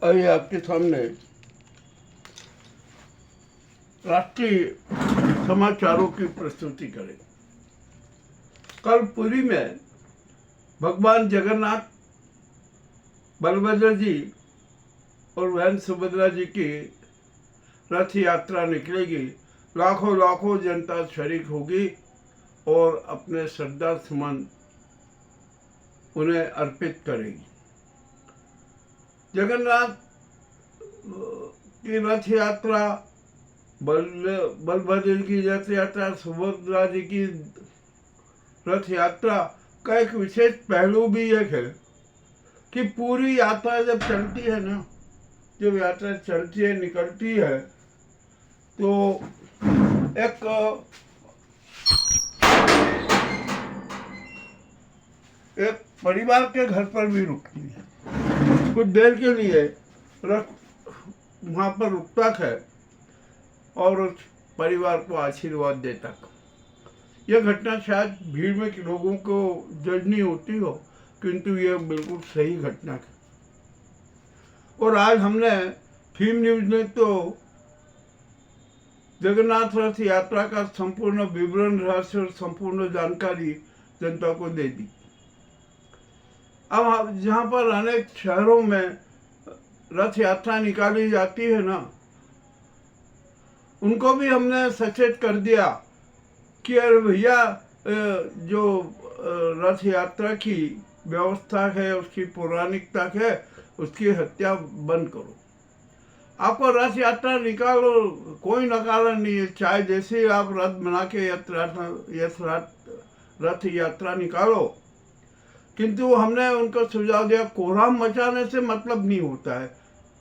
आइए आपके सामने राष्ट्रीय समाचारों की प्रस्तुति करें। कल पुरी में भगवान जगन्नाथ, बलभद्र जी और बहन सुभद्रा जी की रथ यात्रा निकलेगी। लाखों लाखों जनता शरीक होगी और अपने श्रद्धा सुमन उन्हें अर्पित करेगी। जगन्नाथ की रथ यात्रा, बलभद्र की रथ यात्रा, सुभद्रा जी की रथ यात्रा का एक विशेष पहलू भी एक है कि पूरी यात्रा जब चलती है ना, जब यात्रा चलती है, निकलती है, तो एक परिवार के घर पर भी रुकती है। कुछ देर के लिए रथ वहाँ पर रुकता है और उस परिवार को आशीर्वाद देता। यह घटना शायद भीड़ में लोगों को जज नहीं होती हो, किंतु यह बिल्कुल सही घटना है। और आज हमने फिल्म न्यूज ने तो जगन्नाथ रथ यात्रा का संपूर्ण विवरण, रहस्य और संपूर्ण जानकारी जनता को दे दी। अब जहाँ पर अनेक शहरों में रथ यात्रा निकाली जाती है ना, उनको भी हमने सचेत कर दिया कि अरे भैया, जो रथ यात्रा की व्यवस्था है, उसकी पौराणिकता है, उसकी हत्या बंद करो। आपको रथ यात्रा निकालो, कोई नकारा नहीं है। चाहे जैसे आप रथ बना के रथ यात्रा निकालो, किंतु हमने उनको सुझाव दिया, कोहराम मचाने से मतलब नहीं होता है,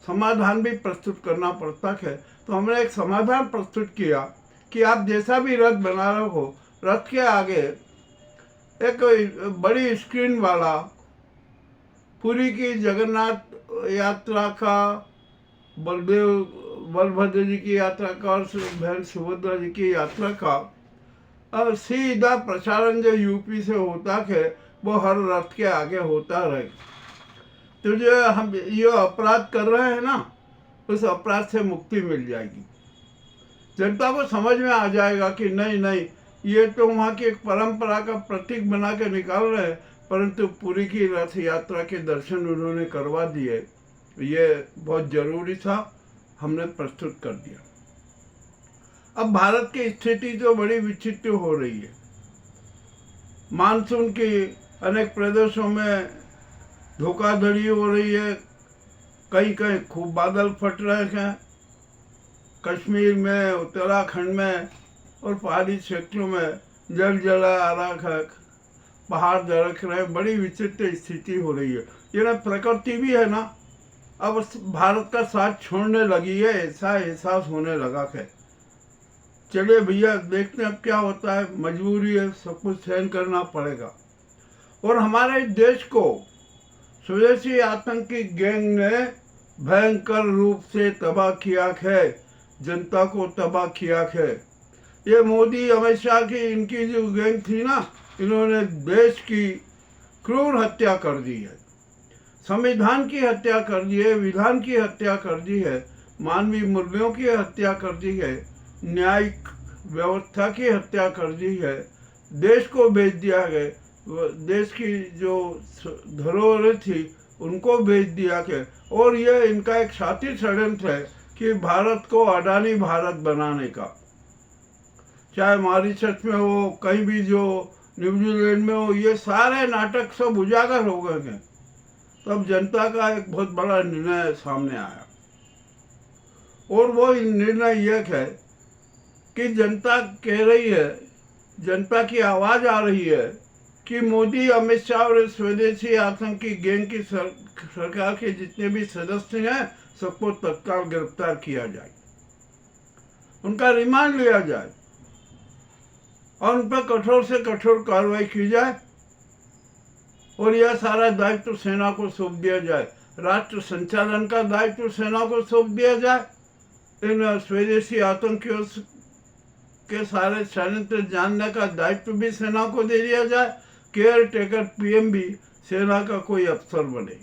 समाधान भी प्रस्तुत करना पड़ता है। तो हमने एक समाधान प्रस्तुत किया कि आप जैसा भी रथ बना रहे हो, रथ के आगे एक बड़ी स्क्रीन वाला पुरी की जगन्नाथ यात्रा का, बलभद्र जी की यात्रा का और बहन सुभद्रा जी की यात्रा का सीधा प्रसारण जो यूपी से होता है, वो हर रथ के आगे होता रहे। तो जो हम ये अपराध कर रहे हैं ना, उस अपराध से मुक्ति मिल जाएगी। जनता को समझ में आ जाएगा कि नहीं नहीं, ये तो वहाँ की एक परंपरा का प्रतीक बना के निकाल रहे हैं, परंतु पुरी की रथ यात्रा के दर्शन उन्होंने करवा दिए। ये बहुत जरूरी था, हमने प्रस्तुत कर दिया। अब भारत की स्थिति तो बड़ी विचित्र हो रही है। मानसून की अनेक प्रदेशों में धोखाधड़ी हो रही है, कहीं कहीं खूब बादल फट रहे हैं, कश्मीर में, उत्तराखंड में और पहाड़ी क्षेत्रों में जल जला आ रहा है, पहाड़ दरक रहे, बड़ी विचित्र स्थिति हो रही है। ये ना प्रकृति भी है ना, अब भारत का साथ छोड़ने लगी है, ऐसा एहसास होने लगा है। चलिए भैया, देखते हैं अब क्या होता है। मजबूरी है, सब कुछ सहन करना पड़ेगा। और हमारे देश को स्वदेशी आतंकी गैंग ने भयंकर रूप से तबाह किया है, जनता को तबाह किया है। ये मोदी, अमित शाह की, इनकी जो गैंग थी ना, इन्होंने देश की क्रूर हत्या कर दी है, संविधान की हत्या कर दी है, विधान की हत्या कर दी है, मानवीय मूल्यों की हत्या कर दी है, न्यायिक व्यवस्था की हत्या कर दी है, देश को बेच दिया गया, देश की जो धरोहरें थी उनको बेच दिया गया। और यह इनका एक साथी षड्यंत्र है कि भारत को अडानी भारत बनाने का, चाहे मॉरिशस में हो, कहीं भी, जो न्यूजीलैंड में हो, ये सारे नाटक सब उजागर हो गए हैं। तब जनता का एक बहुत बड़ा निर्णय सामने आया, और वो निर्णय यह है कि जनता कह रही है, जनता की आवाज आ रही है कि मोदी, अमित शाह और स्वदेशी आतंकी गैंग की सरकार के जितने भी सदस्य हैं, सबको तत्काल गिरफ्तार किया जाए, उनका रिमांड लिया जाए और उन पर कठोर से कठोर कार्रवाई की जाए, और यह सारा दायित्व सेना को सौंप दिया जाए। राष्ट्र संचालन का दायित्व सेना को सौंप दिया जाए। इन स्वदेशी आतंकियों के सारे षड्यंत्र जानने का दायित्व भी सेना को दे दिया जाए। केयर टेकर पीएम भी सेना का कोई अफसर बने।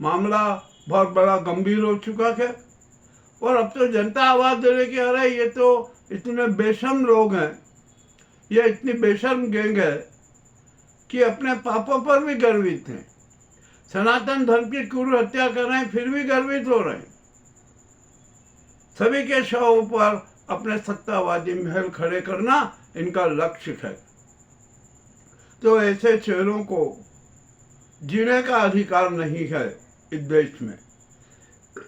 मामला बहुत बड़ा गंभीर हो चुका है। और अब तो जनता आवाज दे रही कि अरे ये तो इतने बेशर्म लोग हैं, ये इतनी बेशर्म गैंग है कि अपने पापों पर भी गर्वित हैं, सनातन धर्म की क्रूर हत्या कर रहे हैं फिर भी गर्वित हो रहे हैं, सभी के शवों पर अपने सत्तावादी महल खड़े करना इनका लक्ष्य है। तो ऐसे चेहरों को जीने का अधिकार नहीं है इस देश में।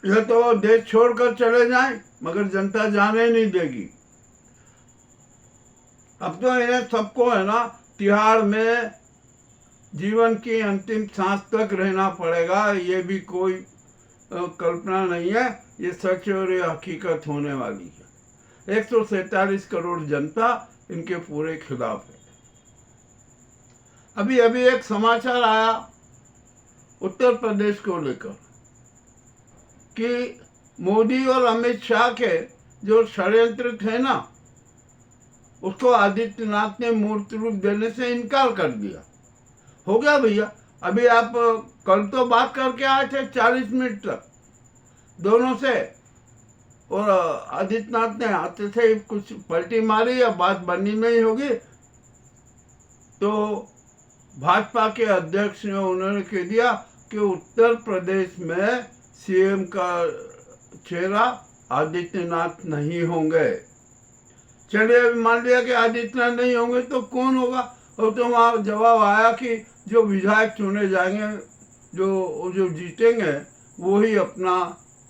यह तो देश छोड़कर चले जाएं मगर जनता जाने नहीं देगी। अब तो इन्हें सबको है ना तिहाड़ में जीवन की अंतिम सांस तक रहना पड़ेगा, ये भी कोई कल्पना नहीं है, ये सच और ये हकीकत होने वाली है। 147 करोड़ जनता इनके पूरे खिलाफ है। अभी अभी एक समाचार आया उत्तर प्रदेश को लेकर कि मोदी और अमित शाह के जो षड्यंत्र थे ना, उसको आदित्यनाथ ने मूर्त रूप देने से इनकार कर दिया। हो गया भैया। अभी आप कल तो बात करके आए थे 40 मिनट तक दोनों से, और आदित्यनाथ ने आते थे कुछ पलटी मारी या बात बनी नहीं होगी, तो भाजपा के अध्यक्ष ने उन्होंने कह दिया कि उत्तर प्रदेश में सीएम का चेहरा आदित्यनाथ नहीं होंगे। चलिए अभी मान लिया कि आदित्यनाथ नहीं होंगे तो कौन होगा, और तो वहाँ जवाब आया कि जो विधायक चुने जाएंगे, जो जीतेंगे वो ही अपना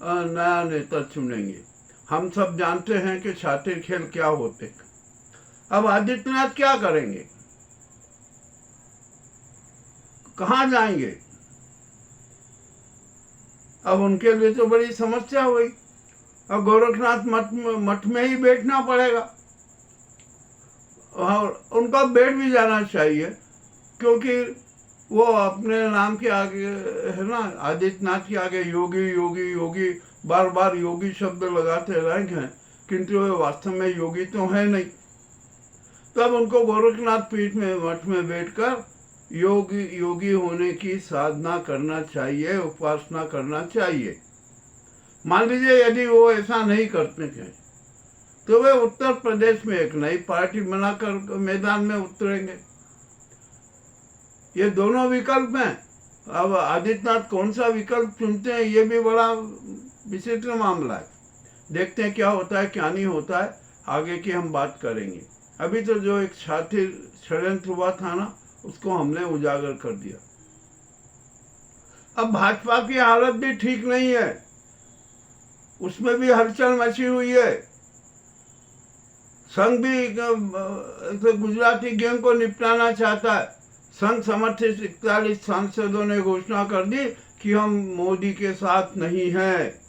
नया नेता चुनेंगे। हम सब जानते हैं कि शातिर खेल क्या होते हैं। अब आदित्यनाथ क्या करेंगे, कहाँ जाएंगे? अब उनके लिए तो बड़ी समस्या हुई। अब गोरखनाथ मठ में ही बैठना पड़ेगा, और उनका बैठ भी जाना चाहिए, क्योंकि वो अपने नाम के आगे है ना, आदित्यनाथ के आगे योगी योगी योगी बार बार योगी शब्द लगाते रहे हैं, किंतु वे वास्तव में योगी तो है नहीं। तब उनको गोरखनाथ पीठ में मठ में बैठकर योगी होने की साधना करना चाहिए, उपासना करना चाहिए। मान लीजिए यदि वो ऐसा नहीं करते हैं तो वे उत्तर प्रदेश में एक नई पार्टी बनाकर मैदान में उतरेंगे। ये दोनों विकल्प हैं। अब आदित्यनाथ कौन सा विकल्प चुनते हैं ये भी बड़ा विचित्र मामला है। देखते हैं क्या होता है क्या नहीं होता है, आगे की हम बात करेंगे। अभी तो जो एक षड्यंत्र हुआ था ना, उसको हमने उजागर कर दिया। अब भाजपा की हालत भी ठीक नहीं है, उसमें भी हलचल मची हुई है। संघ भी गुजराती गैंग को निपटाना चाहता है। संघ समर्थित 41 सांसदों ने घोषणा कर दी कि हम मोदी के साथ नहीं हैं।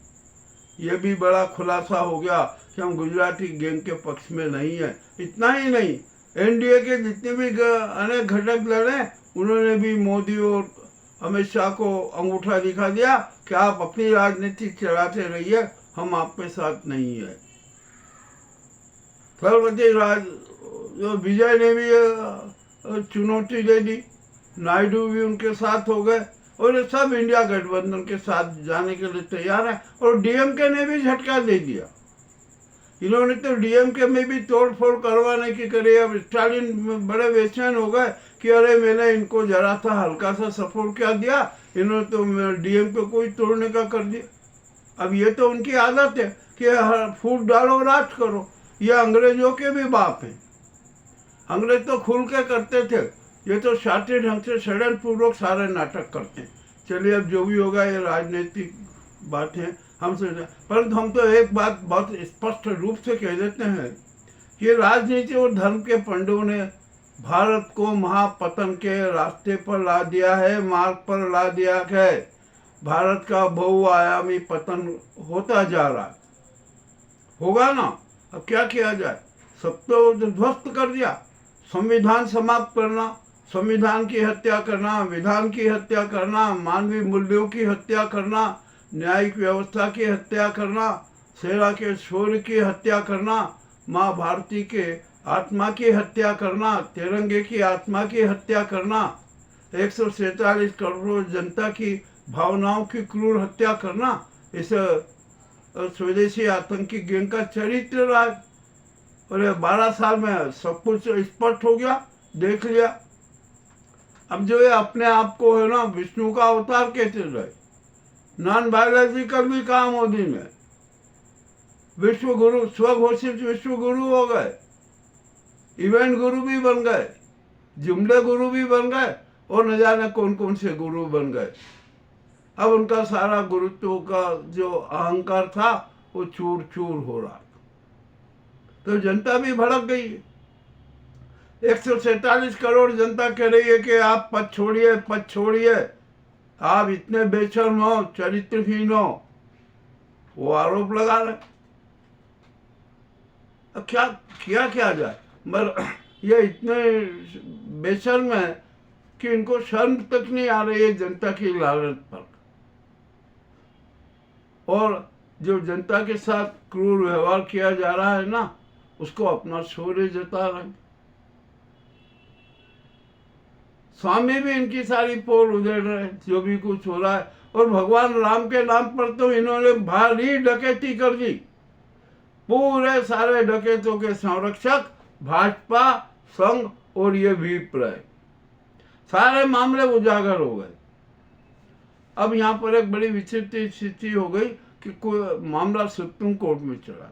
यह भी बड़ा खुलासा हो गया कि हम गुजराती गैंग के पक्ष में नहीं है। इतना ही नहीं, एनडीए के जितने भी अनेक घटक लड़े, उन्होंने भी मोदी और अमित शाह को अंगूठा दिखा दिया कि आप अपनी राजनीति चलाते रहिए, हम आपके साथ नहीं है। सरस्वती राज जो विजय ने भी चुनौती दे दी, नायडू भी उनके साथ हो गए, और ये सब इंडिया गठबंधन के साथ जाने के लिए तैयार है। और डीएमके ने भी झटका दे दिया। इन्होंने तो डीएमके में भी तोड़फोड़ करवाने की करी। अब स्टालिन बड़े बेचैन हो गए कि अरे मैंने इनको जरा सा हल्का सा सपोर्ट क्या दिया, इन्होंने तो डीएमके को ही तोड़ने का कर दिया। अब ये तो उनकी आदत है कि फूट डालो राज करो। ये अंग्रेजों के भी बाप हैं। अंग्रेज तो खुल के करते थे, ये तो शातिर ढंग से षड्यंत्र पूर्वक सारे नाटक करते हैं। चलिए अब जो भी होगा, ये राजनीतिक बात है, हम सोचते, परंतु हम तो एक बात बहुत स्पष्ट रूप से कह देते हैं कि राजनीति और धर्म के पंडों ने भारत को महापतन के रास्ते पर ला दिया है, मार्ग पर ला दिया है। भारत का बहुआयामी पतन होता जा रहा है। होगा ना, अब क्या किया जाए? सब तो ध्वस्त कर दिया। संविधान समाप्त करना, संविधान की हत्या करना, विधान की हत्या करना, मानवीय मूल्यों की हत्या करना, न्यायिक व्यवस्था की हत्या करना, सेना के शौर्य की हत्या करना, माँ भारती के आत्मा की हत्या करना, तिरंगे की आत्मा की हत्या करना, 147 करोड़ जनता की भावनाओं की क्रूर हत्या करना इस स्वदेशी आतंकी गैंग का चरित्र रहा है। और ये 12 साल में सब कुछ स्पष्ट हो गया, देख लिया। अब जो ये अपने आप को है ना विष्णु का अवतार कहते रहे, नॉन बायोलॉजिकल भी कहा मोदी ने, विश्व गुरु, स्वघोषित विश्व गुरु हो गए, इवेंट गुरु भी बन गए, जुमले गुरु भी बन गए, और न जाने कौन कौन से गुरु बन गए। अब उनका सारा गुरुत्व का जो अहंकार था वो चूर चूर हो रहा। तो जनता भी भड़क गई। 147 करोड़ जनता कह रही है कि आप पद छोड़िए, पद छोड़िए, आप इतने बेशर्म हो, चरित्रहीन हो, वो आरोप लगा रहे। अब क्या किया जाए, मगर ये इतने बेशर्म है कि इनको शर्म तक नहीं आ रही है जनता की लालच पर। और जो जनता के साथ क्रूर व्यवहार किया जा रहा है ना, उसको अपना शौर्य जता रहे हैं। स्वामी भी इनकी सारी पोल उधेड़ रहे हैं, जो भी कुछ हो रहा है। और भगवान राम के नाम पर तो इन्होंने भारी डकैती कर दी। पूरे सारे डकैतों के संरक्षक भाजपा, संघ और ये विप्र, सारे मामले उजागर हो गए। अब यहाँ पर एक बड़ी विचित्र स्थिति हो गई कि कोई मामला सुप्रीम कोर्ट में चला,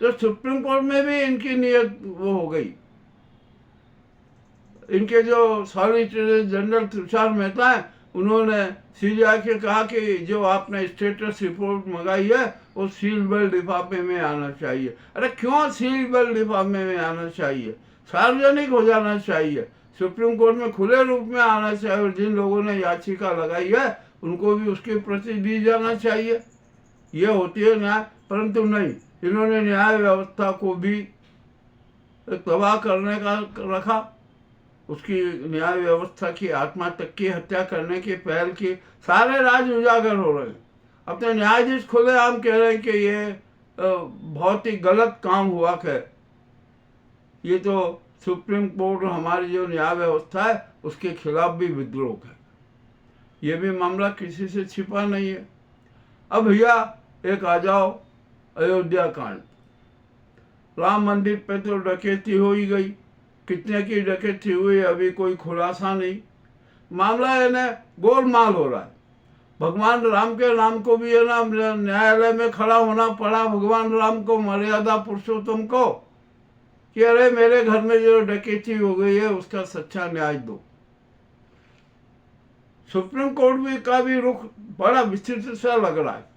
तो सुप्रीम कोर्ट में भी इनकी नियत वो हो गई। इनके जो सॉलिसिटर जनरल तुषार मेहता है, उन्होंने सीबीआई के कहा कि जो आपने स्टेटस रिपोर्ट मंगाई है वो सीलबंद लिफाफे में आना चाहिए। अरे क्यों सीलबंद लिफाफे में आना चाहिए? सार्वजनिक हो जाना चाहिए, सुप्रीम कोर्ट में खुले रूप में आना चाहिए। और जिन लोगों ने याचिका लगाई है उनको भी उसकी प्रति दी जाना चाहिए। ये होती है न्याय, परंतु नहीं, इन्होंने न्याय व्यवस्था को भी तबाह करने का रखा। उसकी न्याय व्यवस्था की आत्मा तक की हत्या करने की पहल की। सारे राज उजागर हो रहे हैं। अपने न्यायाधीश खुलेआम कह रहे हैं कि ये बहुत ही गलत काम हुआ है। ये तो सुप्रीम कोर्ट और हमारी जो न्याय व्यवस्था है उसके खिलाफ भी विद्रोह है। ये भी मामला किसी से छिपा नहीं है। अब भैया एक आ जाओ अयोध्या कांड। राम मंदिर पे तो डकैती हो ही गई, कितने की डकैती हुई अभी कोई खुलासा नहीं। मामला है ना गोलमाल हो रहा है। भगवान राम के नाम को भी है ना न्यायालय में खड़ा होना पड़ा भगवान राम को, मर्यादा पुरुषोत्तम को, कि अरे मेरे घर में जो डकैती हो गई है उसका सच्चा न्याय दो। सुप्रीम कोर्ट भी का भी रुख बड़ा विचित्र सा लग रहा है।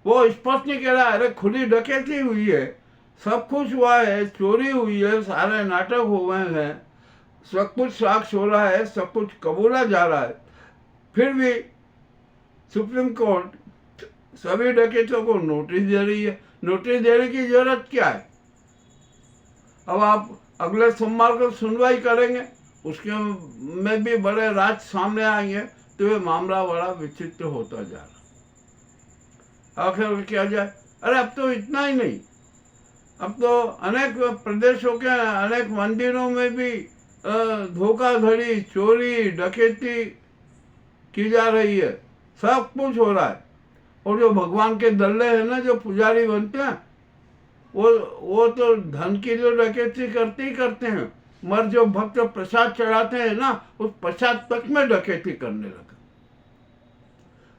वो स्पष्ट नहीं कह रहा अरे खुली डकैती हुई है, सब कुछ हुआ है, चोरी हुई है, सारे नाटक हो गए हैं, सब कुछ साक्ष्य हो रहा है, सब कुछ कबूला जा रहा है, फिर भी सुप्रीम कोर्ट सभी डकैतों को नोटिस दे रही है। नोटिस देने की जरूरत क्या है? अब आप अगले सोमवार को सुनवाई करेंगे, उसके में भी बड़े राज सामने आएंगे, तो ये मामला बड़ा विचित्र होता जा रहा। आखिर क्या जाए? अरे अब तो इतना ही नहीं, अब तो अनेक प्रदेशों के अनेक मंदिरों में भी धोखाधड़ी, चोरी, डकैती की जा रही है, सब कुछ हो रहा है। और जो भगवान के दल्ले हैं ना, जो पुजारी बनते हैं, वो तो धन की जो डकैती करते ही करते हैं, मगर जो भक्त प्रसाद चढ़ाते हैं ना, उस प्रसाद तक में डकैती करने लगे।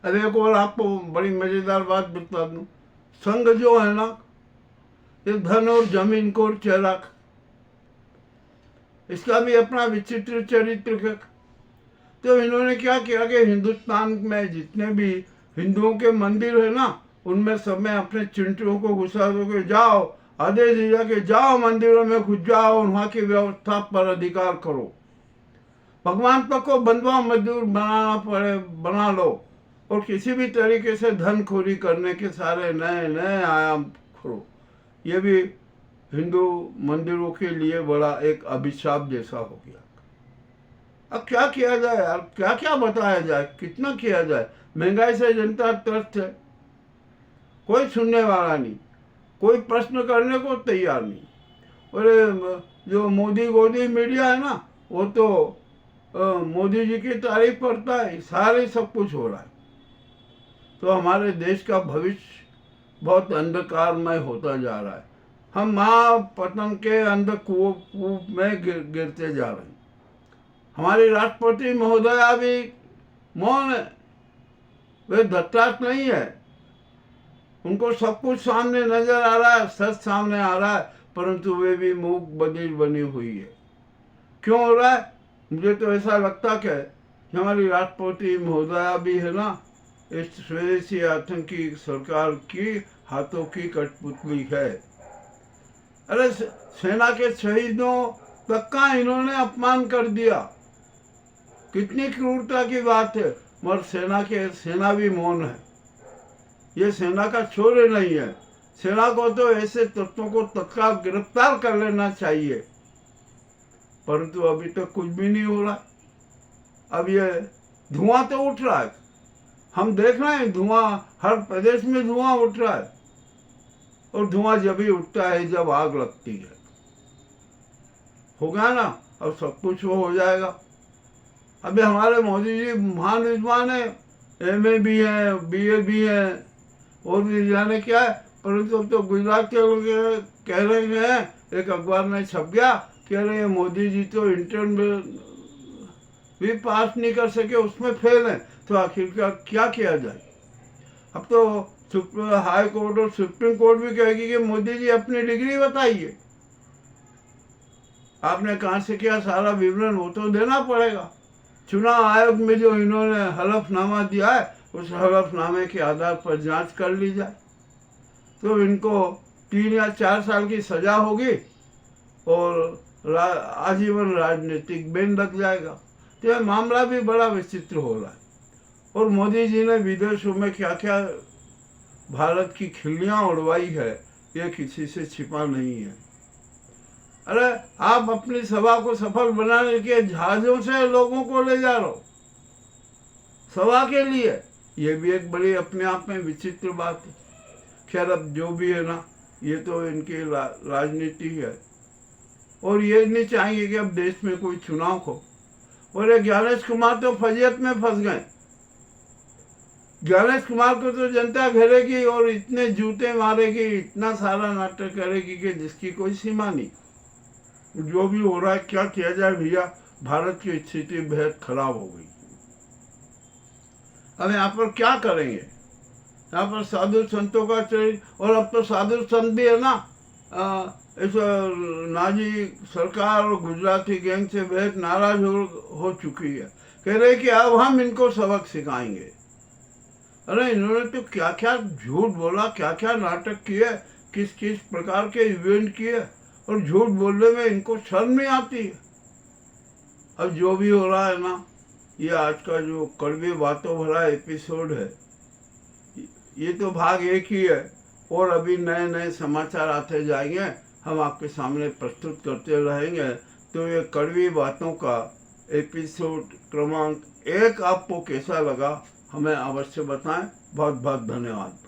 अब एक और आपको बड़ी मजेदार बात बता दूं, संघ जो है ना, ये धन और जमीन को चराक, इसका भी अपना विचित्र चरित्र है। तो इन्होंने क्या किया कि हिंदुस्तान में जितने भी हिंदुओं के मंदिर है ना, उनमें सब में अपने चिंटुओं को घुसा दो कि जाओ, आदेश दिया कि जाओ मंदिरों में घुस जाओ, वहाँ की व्यवस्था पर अधिकार करो, भगवान तक को बंधुआ मजदूर बना लो, और किसी भी तरीके से धनखोरी करने के सारे नए नए आयाम खोलो। ये भी हिंदू मंदिरों के लिए बड़ा एक अभिशाप जैसा हो गया। अब क्या किया जाए यार, क्या क्या बताया जाए, कितना किया जाए? महंगाई से जनता त्रस्त है, कोई सुनने वाला नहीं, कोई प्रश्न करने को तैयार नहीं। और जो मोदी गोदी मीडिया है ना, वो तो मोदी जी की तारीफ करता है, सारे सब कुछ हो रहा है। तो हमारे देश का भविष्य बहुत अंधकारमय होता जा रहा है। हम महापतन के अंधकूप में गिरते जा रहे हैं। हमारी राष्ट्रपति महोदया भी मौन है, वे धत्ताश नहीं है। उनको सब कुछ सामने नजर आ रहा है, सच सामने आ रहा है, परंतु वे भी मूक बधिर बनी हुई है। क्यों हो रहा है? मुझे तो ऐसा लगता कि हमारी राष्ट्रपति महोदया भी है ना, इस स्वदेशी आतंकी सरकार की हाथों की कठपुतली है। अरे सेना के शहीदों तक का इन्होंने अपमान कर दिया, कितनी क्रूरता की बात है। मगर सेना भी मौन है। ये सेना का छोर नहीं है। सेना को तो ऐसे तत्वों को तत्काल गिरफ्तार कर लेना चाहिए, परंतु अभी तक कुछ भी नहीं हो रहा। अब ये धुआं तो उठ रहा है, हम देख रहे हैं धुआं, हर प्रदेश में धुआं उठ रहा है। और धुआं जब भी उठता है जब आग लगती है। हो गया ना, अब सब कुछ वो हो जाएगा। अभी हमारे मोदी जी महान विद्वान है, MA भी है, BA भी है, और भी जाने क्या है, परंतु अब तो गुजरात के लोग कह रहे हैं, एक अखबार में छप गया, कह रहे हैं मोदी जी तो इंटर में भी पास नहीं कर सके, उसमें फेल है। तो आखिरकार क्या किया जाए? अब तो हाई कोर्ट और सुप्रीम कोर्ट भी कहेगी कि मोदी जी अपनी डिग्री बताइए, आपने कहाँ से किया, सारा विवरण वो तो देना पड़ेगा। चुनाव आयोग में जो इन्होंने हलफनामा दिया है, उस हलफनामे के आधार पर जांच कर ली जाए, तो इनको 3 या 4 साल की सजा होगी और आजीवन राजनीतिक बैन लग जाएगा। तो यह मामला भी बड़ा विचित्र हो रहा है। और मोदी जी ने विदेशों में क्या क्या भारत की खिल्लियां उड़वाई है, ये किसी से छिपा नहीं है। अरे आप अपनी सभा को सफल बनाने के जहाजों से लोगों को ले जा रहे हो सभा के लिए, ये भी एक बड़ी अपने आप में विचित्र बात है। खैर, अब जो भी है ना, ये तो इनकी राजनीति है, और ये नहीं चाहेंगे कि अब देश में कोई चुनाव हो। और ये ज्ञानेश कुमार तो फजीयत में फंस गए। ज्ञानेश कुमार को तो जनता घेरेगी और इतने जूते मारेगी, इतना सारा नाटक करेगी कि जिसकी कोई सीमा नहीं। जो भी हो रहा है, क्या किया जाए भैया, भारत की स्थिति बेहद खराब हो गई। अब यहाँ पर क्या करेंगे? यहाँ पर साधु संतों का चरित्र, और अब तो साधु संत भी है ना, इस नाजी सरकार और गुजराती गैंग से बेहद नाराज हो चुकी है। कह रहे कि अब हम इनको सबक सिखाएंगे। अरे इन्होंने तो क्या क्या झूठ बोला, क्या क्या नाटक किए, किस किस प्रकार के इवेंट किए, और झूठ बोलने में इनको शर्म नहीं आती है। अब जो भी हो रहा है ना, ये आज का जो कड़वी बातों भरा एपिसोड है, ये तो भाग 1 ही है, और अभी नए नए समाचार आते जाएंगे, हम आपके सामने प्रस्तुत करते रहेंगे। तो ये कड़वी बातों का एपिसोड क्रमांक 1 आपको कैसा लगा, हमें अवश्य बताएं। बहुत बहुत धन्यवाद।